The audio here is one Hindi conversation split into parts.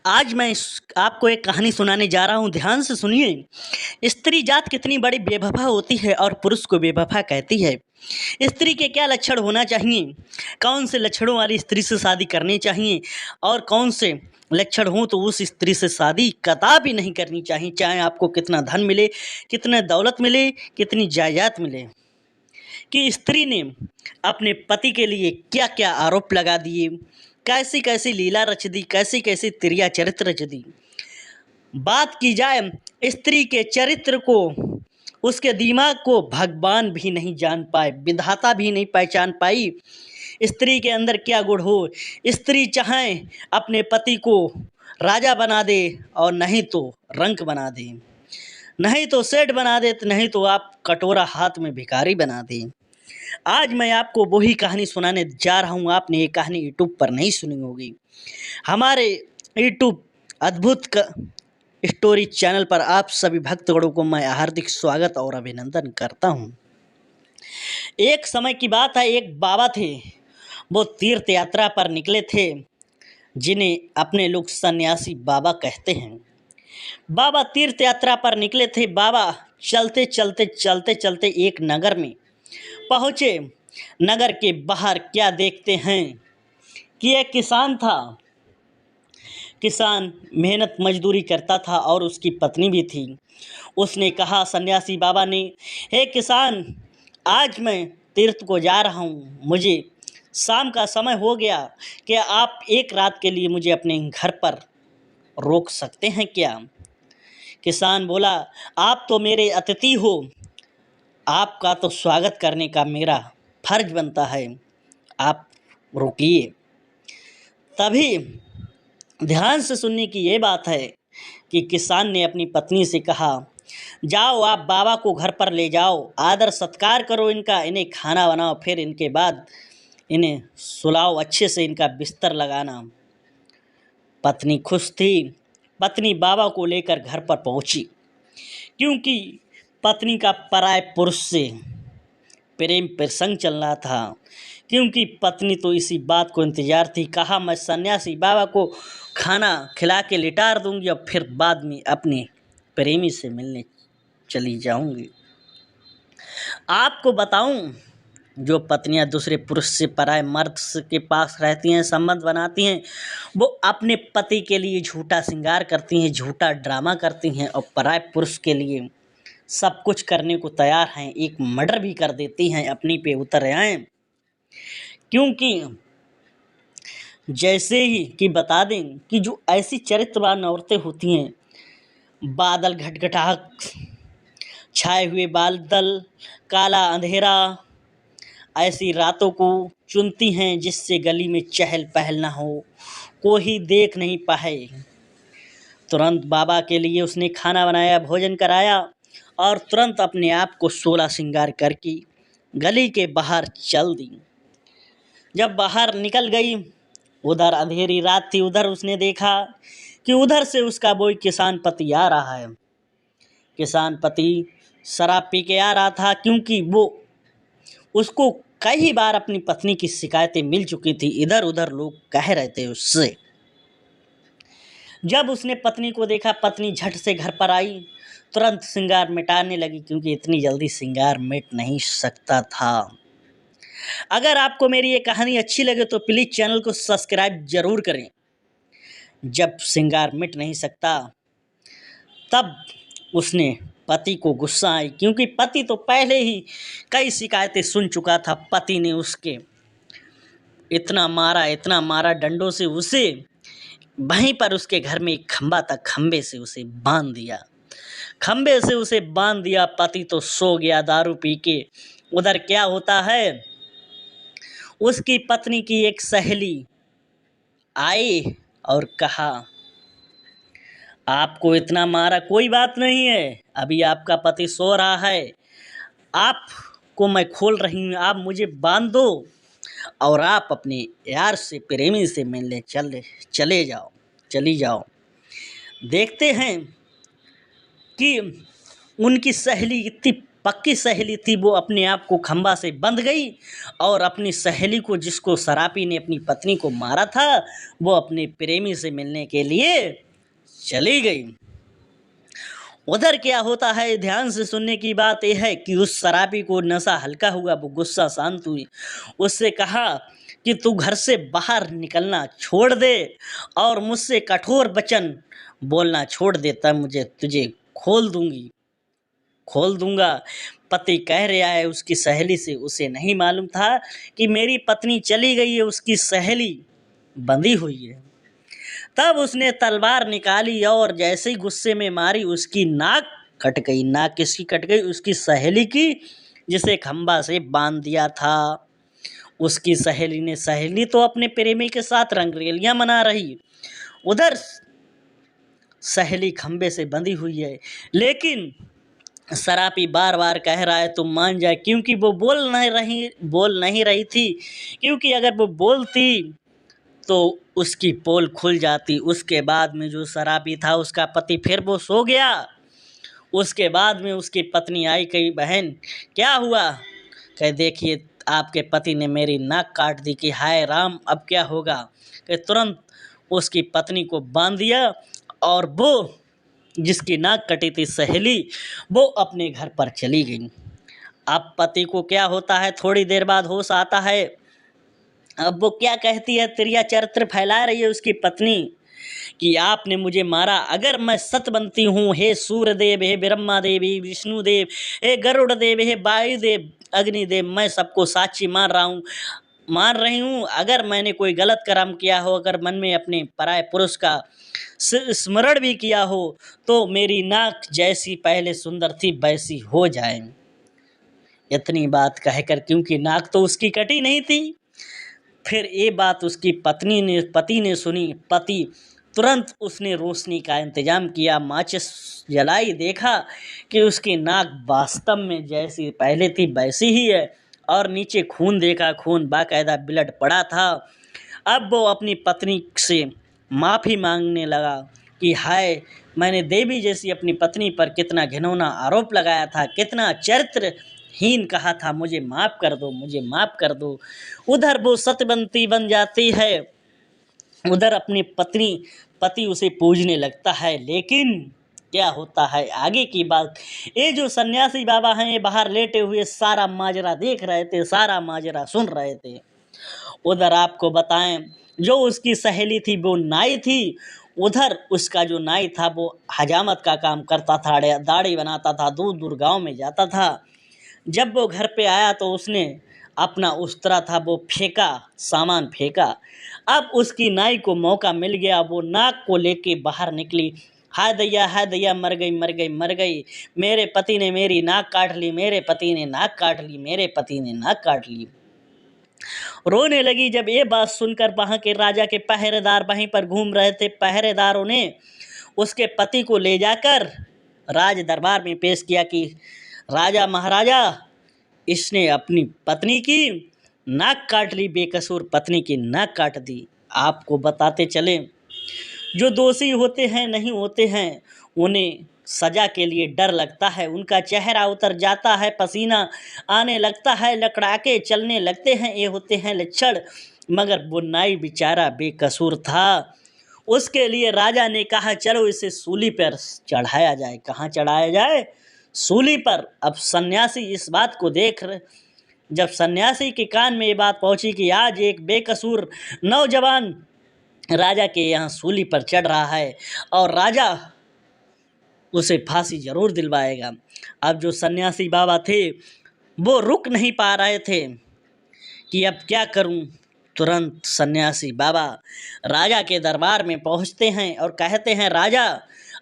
आज मैं आपको एक कहानी सुनाने जा रहा हूँ, ध्यान से सुनिए। स्त्री जात कितनी बड़ी बेवफा होती है और पुरुष को बेवफा कहती है। स्त्री के क्या लक्षण होना चाहिए, कौन से लक्षणों वाली स्त्री से शादी करनी चाहिए और कौन से लक्षण हों तो उस स्त्री से शादी कतई नहीं करनी चाहिए, चाहे आपको कितना धन मिले, कितने दौलत मिले, कितनी जायदाद मिले। कि स्त्री ने अपने पति के लिए क्या क्या आरोप लगा दिए, कैसी कैसी लीला रच दी, कैसी कैसी तिरिया चरित्र रच दी। बात की जाए स्त्री के चरित्र को, उसके दिमाग को भगवान भी नहीं जान पाए, विधाता भी नहीं पहचान पाई स्त्री के अंदर क्या गुण हो। स्त्री चाहे अपने पति को राजा बना दे और नहीं तो रंक बना दे, नहीं तो सेठ बना दे, नहीं तो आप कटोरा हाथ में भिखारी बना दे। आज मैं आपको वही कहानी सुनाने जा रहा हूँ। आपने ये कहानी यूट्यूब पर नहीं सुनी होगी। हमारे यूट्यूब अद्भुत स्टोरी चैनल पर आप सभी भक्तगणों को मैं हार्दिक स्वागत और अभिनंदन करता हूँ। एक समय की बात है, एक बाबा थे, वो तीर्थ यात्रा पर निकले थे, जिन्हें अपने लोग सन्यासी बाबा कहते हैं। बाबा तीर्थ यात्रा पर निकले थे। बाबा चलते चलते चलते चलते एक नगर में पहुँचे। नगर के बाहर क्या देखते हैं कि एक किसान था। किसान मेहनत मजदूरी करता था और उसकी पत्नी भी थी। उसने कहा सन्यासी बाबा ने, हे किसान, आज मैं तीर्थ को जा रहा हूँ, मुझे शाम का समय हो गया, क्या आप एक रात के लिए मुझे अपने घर पर रोक सकते हैं क्या? किसान बोला, आप तो मेरे अतिथि हो, आपका तो स्वागत करने का मेरा फर्ज बनता है, आप रुकिए। तभी ध्यान से सुनने की ये बात है कि किसान ने अपनी पत्नी से कहा, जाओ आप बाबा को घर पर ले जाओ, आदर सत्कार करो इनका, इन्हें खाना बनाओ, फिर इनके बाद इन्हें सुलाओ, अच्छे से इनका बिस्तर लगाना। पत्नी खुश थी। पत्नी बाबा को लेकर घर पर पहुंची, क्योंकि पत्नी का पराये पुरुष से प्रेम प्रसंग चल रहा था, क्योंकि पत्नी तो इसी बात को इंतजार थी। कहा, मैं सन्यासी बाबा को खाना खिला के लिटार दूंगी और फिर बाद में अपने प्रेमी से मिलने चली जाऊंगी। आपको बताऊं, जो पत्नियां दूसरे पुरुष से, पराये मर्द के पास रहती हैं, संबंध बनाती हैं, वो अपने पति के लिए झूठा श्रृंगार करती हैं, झूठा ड्रामा करती हैं और पराये पुरुष के लिए सब कुछ करने को तैयार हैं, एक मर्डर भी कर देती हैं अपनी पे उतर आएँ। क्योंकि जैसे ही कि बता दें कि जो ऐसी चरित्रवान औरतें होती हैं, बादल घटघटाहट छाए हुए बादल, काला अंधेरा, ऐसी रातों को चुनती हैं जिससे गली में चहल पहल ना हो, कोई देख नहीं पाए। तुरंत बाबा के लिए उसने खाना बनाया, भोजन कराया और तुरंत अपने आप को सोलह श्रृंगार करके गली के बाहर चल दी। जब बाहर निकल गई, उधर अंधेरी रात थी, उधर उसने देखा कि उधर से उसका वही किसान पति आ रहा है। किसान पति शराब पी के आ रहा था, क्योंकि वो उसको कई बार अपनी पत्नी की शिकायतें मिल चुकी थी, इधर उधर लोग कह रहे थे उससे। जब उसने पत्नी को देखा, पत्नी झट से घर पर आई, तुरंत श्रृंगार मिटाने लगी, क्योंकि इतनी जल्दी श्रृंगार मिट नहीं सकता था। अगर आपको मेरी ये कहानी अच्छी लगे तो प्लीज़ चैनल को सब्सक्राइब जरूर करें। जब श्रृंगार मिट नहीं सकता, तब उसने पति को गुस्सा आई, क्योंकि पति तो पहले ही कई शिकायतें सुन चुका था। पति ने उसके इतना मारा डंडों से, उसे वहीं पर उसके घर में एक खंबा था, खंबे से उसे बांध दिया। खंबे से उसे बांध दिया, पति तो सो गया दारू पी के। उधर क्या होता है, उसकी पत्नी की एक सहेली आई और कहा, आपको इतना मारा, कोई बात नहीं है, अभी आपका पति सो रहा है, आपको मैं खोल रही हूँ, आप मुझे बांध दो और आप अपने यार से, प्रेमी से मिलने चली जाओ। देखते हैं कि उनकी सहेली इतनी पक्की सहेली थी वो अपने आप को खंबा से बंध गई और अपनी सहेली को, जिसको सरापी ने अपनी पत्नी को मारा था, वो अपने प्रेमी से मिलने के लिए चली गई। उधर क्या होता है, ध्यान से सुनने की बात यह है कि उस शराबी को नशा हल्का हुआ, वो गुस्सा शांत हुई। उससे कहा कि तू घर से बाहर निकलना छोड़ दे और मुझसे कठोर वचन बोलना छोड़ दे, तब मुझे तुझे खोल दूंगा। पति कह रहा है उसकी सहेली से, उसे नहीं मालूम था कि मेरी पत्नी चली गई है, उसकी सहेली बंधी हुई है। तब उसने तलवार निकाली और जैसे ही गुस्से में मारी, उसकी नाक कट गई। नाक किसकी कट गई? उसकी सहेली की, जिसे खंबा से बांध दिया था। उसकी सहेली तो अपने प्रेमी के साथ रंगरेलियां मना रही, उधर सहेली खंबे से बंधी हुई है। लेकिन शराबी बार बार कह रहा है तुम मान जाए, क्योंकि वो बोल नहीं रही थी, क्योंकि अगर वो बोलती तो उसकी पोल खुल जाती। उसके बाद में जो शराबी था उसका पति, फिर वो सो गया। उसके बाद में उसकी पत्नी आई, कही बहन क्या हुआ? कह देखिए आपके पति ने मेरी नाक काट दी। कि हाय राम, अब क्या होगा? कि तुरंत उसकी पत्नी को बांध दिया और वो जिसकी नाक कटी थी सहेली, वो अपने घर पर चली गई। अब पति को क्या होता है, थोड़ी देर बाद होश आता है। अब वो क्या कहती है, तिरिया चरित्र फैला रही है उसकी पत्नी कि आपने मुझे मारा, अगर मैं सत्यवंती हूँ, हे सूर्यदेव, हे ब्रह्मा देवी, विष्णुदेव, हे गरुड़ देव, हे वायुदेव, अग्निदेव, मैं सबको साक्षी मान रही हूँ। अगर मैंने कोई गलत कर्म किया हो, अगर मन में अपने पराये पुरुष का स्मरण भी किया हो, तो मेरी नाक जैसी पहले सुंदर थी वैसी हो जाए। इतनी बात कहकर, क्योंकि नाक तो उसकी कटी नहीं थी, फिर ये बात उसकी पति ने सुनी। पति तुरंत उसने रोशनी का इंतजाम किया, माचिस जलाई, देखा कि उसकी नाक वास्तव में जैसी पहले थी वैसी ही है, और नीचे खून देखा, खून बाकायदा ब्लड पड़ा था। अब वो अपनी पत्नी से माफ़ी मांगने लगा कि हाय, मैंने देवी जैसी अपनी पत्नी पर कितना घिनौना आरोप लगाया था, कितना चरित्रहीन कहा था, मुझे माफ़ कर दो, मुझे माफ़ कर दो। उधर वो सत्यवंती बन जाती है, उधर अपनी पति उसे पूजने लगता है। लेकिन क्या होता है आगे की बात, ये जो सन्यासी बाबा हैं, ये बाहर लेटे हुए सारा माजरा देख रहे थे, सारा माजरा सुन रहे थे। उधर आपको बताएं, जो उसकी सहेली थी वो नाई थी। उधर उसका जो नाई था वो हजामत का काम करता था, दाढ़ी बनाता था, दूर दूर गाँव में जाता था। जब वो घर पे आया तो उसने अपना उस्तरा था वो फेंका, सामान फेंका। अब उसकी नाई को मौका मिल गया, वो नाक को लेके बाहर निकली। हाय दैया, मर गई, मेरे पति ने मेरी नाक काट ली, मेरे पति ने नाक काट ली, मेरे पति ने नाक काट ली। रोने लगी। जब ये बात सुनकर वहाँ के राजा के पहरेदार वहीं पर घूम रहे थे, पहरेदारों ने उसके पति को ले जाकर राज दरबार में पेश किया कि राजा महाराजा, इसने अपनी पत्नी की नाक काट ली, बेकसूर पत्नी की नाक काट दी। आपको बताते चले, जो दोषी होते हैं, नहीं होते हैं, उन्हें सजा के लिए डर लगता है, उनका चेहरा उतर जाता है, पसीना आने लगता है, लकड़ाके चलने लगते हैं, ये होते हैं लक्षण। मगर वो नाई बेचारा बेकसूर था। उसके लिए राजा ने कहा चलो इसे सूली पर चढ़ाया जाए। कहाँ चढ़ाया जाए? सूली पर। अब सन्यासी इस बात को जब सन्यासी के कान में ये बात पहुंची कि आज एक बेकसूर नौजवान राजा के यहाँ सूली पर चढ़ रहा है और राजा उसे फांसी जरूर दिलवाएगा। अब जो सन्यासी बाबा थे वो रुक नहीं पा रहे थे कि अब क्या करूं। तुरंत सन्यासी बाबा राजा के दरबार में पहुंचते हैं और कहते हैं, राजा,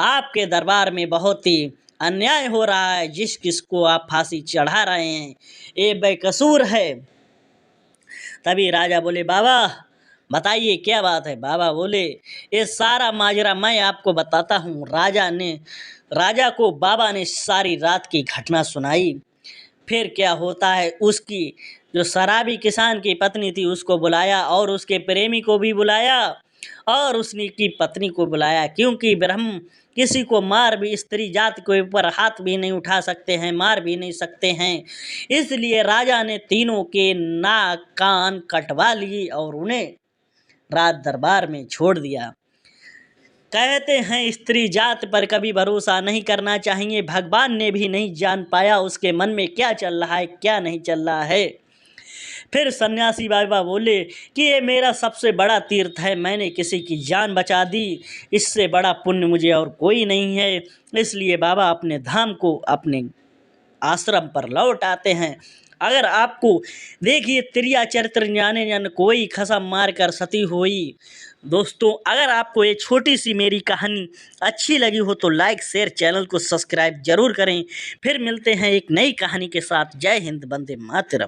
आपके दरबार में बहुत ही अन्याय हो रहा है, किसको आप फांसी चढ़ा रहे हैं ये बेकसूर है। तभी राजा बोले, बाबा बताइए क्या बात है। बाबा बोले, ये सारा माजरा मैं आपको बताता हूँ। राजा को बाबा ने सारी रात की घटना सुनाई। फिर क्या होता है, उसकी जो शराबी किसान की पत्नी थी उसको बुलाया और उसके प्रेमी को भी बुलाया और उसने की पत्नी को बुलाया, क्योंकि ब्रह्म किसी को मार भी, स्त्री जाति के ऊपर हाथ भी नहीं उठा सकते हैं, मार भी नहीं सकते हैं। इसलिए राजा ने तीनों के नाक कान कटवा लिए और उन्हें राज दरबार में छोड़ दिया। कहते हैं स्त्री जात पर कभी भरोसा नहीं करना चाहिए। भगवान ने भी नहीं जान पाया उसके मन में क्या चल रहा है, क्या नहीं चल रहा है। फिर सन्यासी बाबा बोले कि ये मेरा सबसे बड़ा तीर्थ है, मैंने किसी की जान बचा दी, इससे बड़ा पुण्य मुझे और कोई नहीं है। इसलिए बाबा अपने धाम को, अपने आश्रम पर लौट आते हैं। अगर आपको देखिए त्रिया चरित्र जाने जन कोई खसम मार कर सती हुई। दोस्तों, अगर आपको ये छोटी सी मेरी कहानी अच्छी लगी हो तो लाइक शेयर, चैनल को सब्सक्राइब जरूर करें। फिर मिलते हैं एक नई कहानी के साथ। जय हिंद, वंदे मातरम।